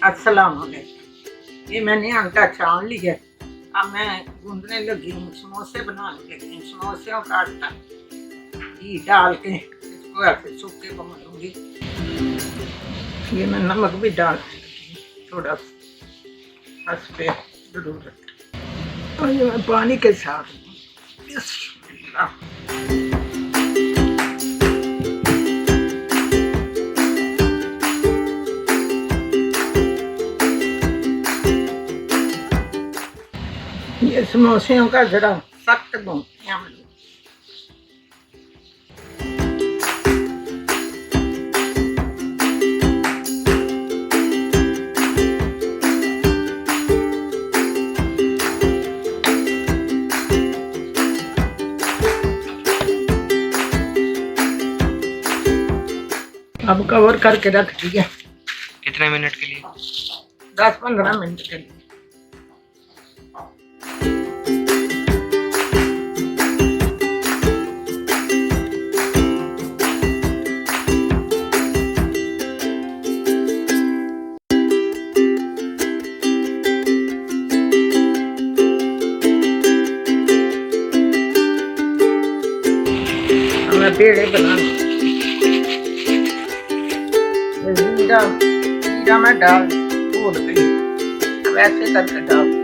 अस्सलाम वालेकुम। ये मैंने आटा छान लिया। अब मैं गूंदने लगी हूँ, समोसे बनाने लगी हूँ। समोसों का आटा घी डाल के इसको ऐसे सूखे को मलूंगी। ये मैं नमक भी डालने लगी हूँ थोड़ा सा, बस पे जरूरत। और ये मैं पानी के साथ बिस्मिल्लाह। ये समोसियों का जरा सख्त भूनते हैं हम लोग। अब कवर करके रख दिया। कितने मिनट के लिए? 10-15 मिनट के लिए। मैं पेड़े बनाना जीरा मैं डाल भूल गई, वैसे करके डाल।